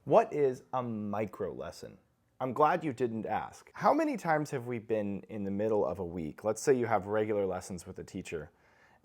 What is a micro lesson? I'm glad you didn't ask. How many times have we been in the middle of a week? Let's say you have regular lessons with a teacher,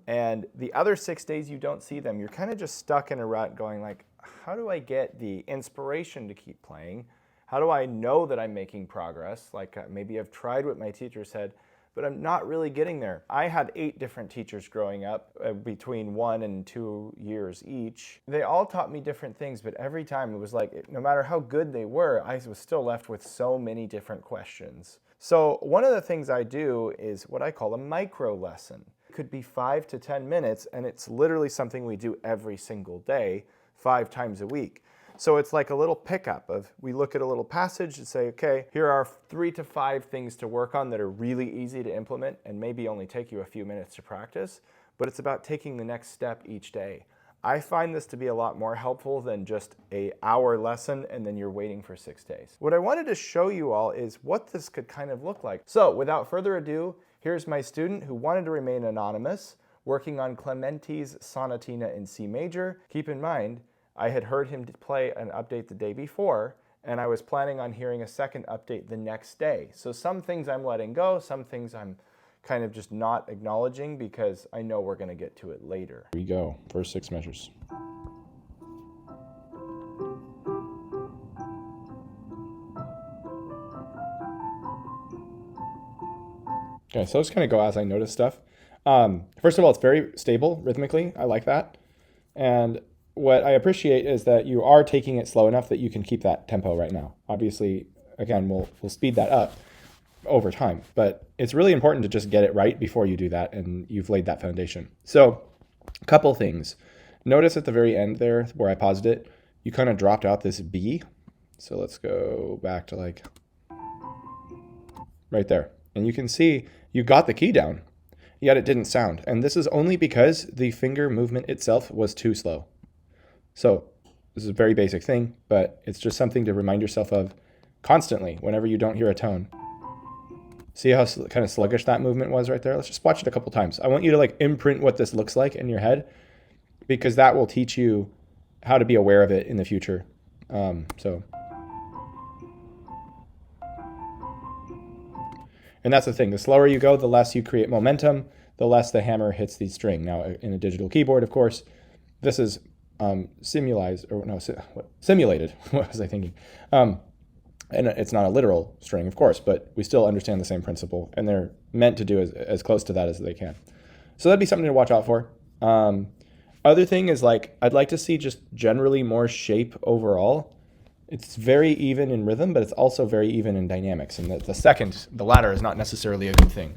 and the other 6 days you don't see them. You're kind of just stuck in a rut going like, how do I get the inspiration to keep playing? How do I know that I'm making progress? Like maybe I've tried what my teacher said, but I'm not really getting there. I had 8 different teachers growing up, between 1 and 2 years each. They all taught me different things, but every time it was like, no matter how good they were, I was still left with so many different questions. So one of the things I do is what I call a micro lesson. It could be 5 to 10 minutes, and it's literally something we do every single day, 5 times a week. So it's like a little pickup of, we look at a little passage and say, okay, here are 3 to 5 things to work on that are really easy to implement and maybe only take you a few minutes to practice, but it's about taking the next step each day. I find this to be a lot more helpful than just an hour lesson and then you're waiting for 6 days. What I wanted to show you all is what this could kind of look like. So without further ado, here's my student who wanted to remain anonymous, working on Clementi's Sonatina in C major. Keep in mind, I had heard him play an update the day before, and I was planning on hearing a second update the next day. So some things I'm letting go, some things I'm kind of just not acknowledging because I know we're going to get to it later. Here we go, first 6 measures. Okay, so let's kind of go as I notice stuff. First of all, it's very stable rhythmically. I like that. And what I appreciate is that you are taking it slow enough that you can keep that tempo right now. Obviously, again, we'll speed that up over time, but it's really important to just get it right before you do that, and you've laid that foundation. So a couple things. Notice at the very end there where I paused it, you kind of dropped out this B. So let's go back to like right there. And you can see you got the key down, yet it didn't sound. And this is only because the finger movement itself was too slow. So this is a very basic thing, but it's just something to remind yourself of constantly whenever you don't hear a tone. See how kind of sluggish that movement was right there? Let's just watch it a couple times. I want you to like imprint what this looks like in your head, because that will teach you how to be aware of it in the future. And that's the thing. The slower you go, the less you create momentum, the less the hammer hits the string. Now, in a digital keyboard, of course, this is simulated. What was I thinking? And it's not a literal string, of course, but we still understand the same principle, and they're meant to do as close to that as they can. So that'd be something to watch out for. Other thing is, like, I'd like to see just generally more shape overall. It's very even in rhythm, but it's also very even in dynamics. And the latter is not necessarily a good thing.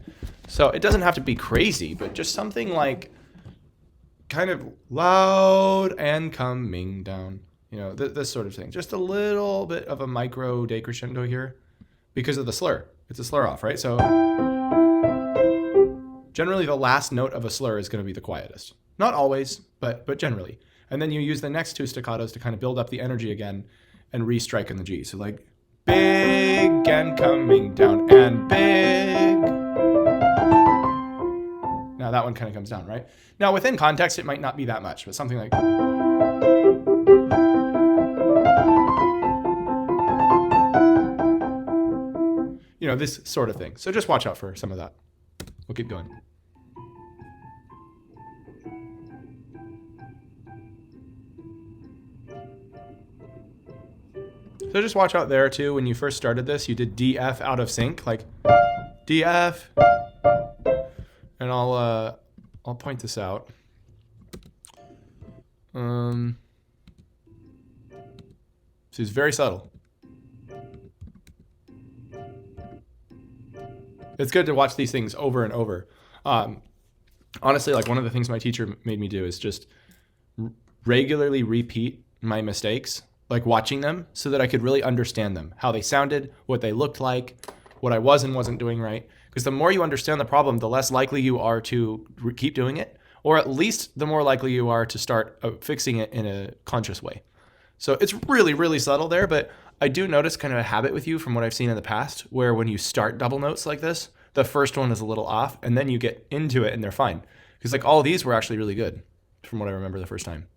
So it doesn't have to be crazy, but just something like kind of loud and coming down, you know, this sort of thing. Just a little bit of a micro decrescendo here because of the slur. It's a slur off, right? So generally the last note of a slur is going to be the quietest. Not always, but generally. And then you use the next 2 staccatos to kind of build up the energy again and re-strike in the G. So like big and coming down and big. Now that one kind of comes down, right? Now within context, it might not be that much, but something like, you know, this sort of thing. So just watch out for some of that. We'll keep going. So just watch out there too. When you first started this, you did D, F out of sync, like D, F. And I'll point this out. So it's very subtle. It's good to watch these things over and over. Honestly, like one of the things my teacher made me do is just regularly repeat my mistakes, like watching them so that I could really understand them, how they sounded, what they looked like, what I was and wasn't doing right. Because the more you understand the problem, the less likely you are to keep doing it, or at least the more likely you are to start fixing it in a conscious way. So it's really, really subtle there, but I do notice kind of a habit with you from what I've seen in the past, where when you start double notes like this, the first one is a little off, and then you get into it and they're fine. Because like all of these were actually really good from what I remember the first time.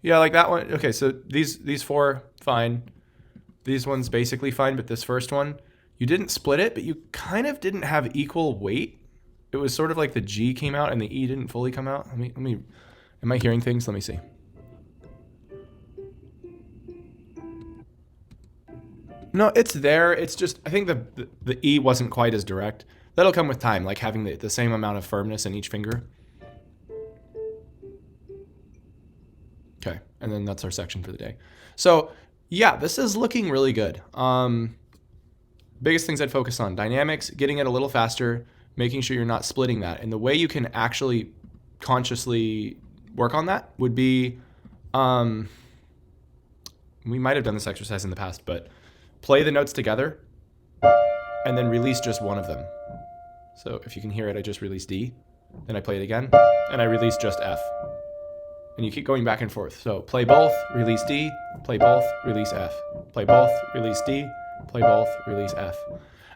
Yeah, like that one. Okay, so these four, fine. These ones basically fine, but this first one, you didn't split it, but you kind of didn't have equal weight. It was sort of like the G came out and the E didn't fully come out. Let me am I hearing things? Let me see. No, it's there. It's just, I think the E wasn't quite as direct. That'll come with time, like having the same amount of firmness in each finger. Okay, and then that's our section for the day. So yeah, this is looking really good. Biggest things I'd focus on: dynamics, getting it a little faster, making sure you're not splitting that. And the way you can actually consciously work on that would be, we might have done this exercise in the past, but play the notes together and then release just one of them. So if you can hear it, I just released D, then I play it again, and I release just F. And you keep going back and forth. So play both, release D, play both, release F. Play both, release D, play both, release F.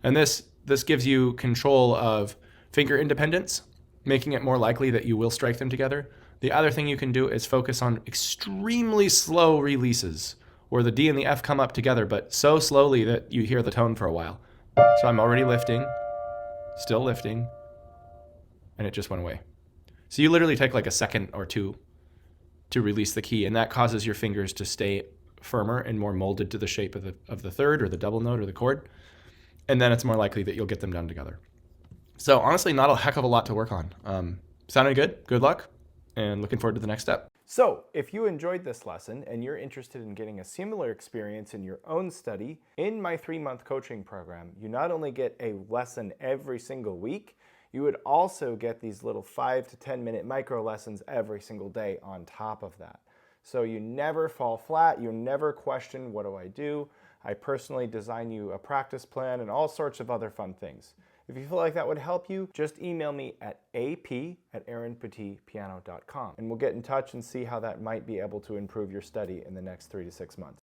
And this gives you control of finger independence, making it more likely that you will strike them together. The other thing you can do is focus on extremely slow releases, where the D and the F come up together, but so slowly that you hear the tone for a while. So I'm already lifting, still lifting, and it just went away. So you literally take like a second or two to release the key, and that causes your fingers to stay firmer and more molded to the shape of the third or the double note or the chord, and then it's more likely that you'll get them done together. So honestly, not a heck of a lot to work on. Sounded good. Good luck, and looking forward to the next step. So, if you enjoyed this lesson and you're interested in getting a similar experience in your own study, in my 3-month coaching program, you not only get a lesson every single week, you would also get these little 5 to 10 minute micro lessons every single day on top of that. So you never fall flat, you never question, what do I do? I personally design you a practice plan and all sorts of other fun things. If you feel like that would help you, just email me at ap@aaronpetitpiano.com and we'll get in touch and see how that might be able to improve your study in the next 3 to 6 months.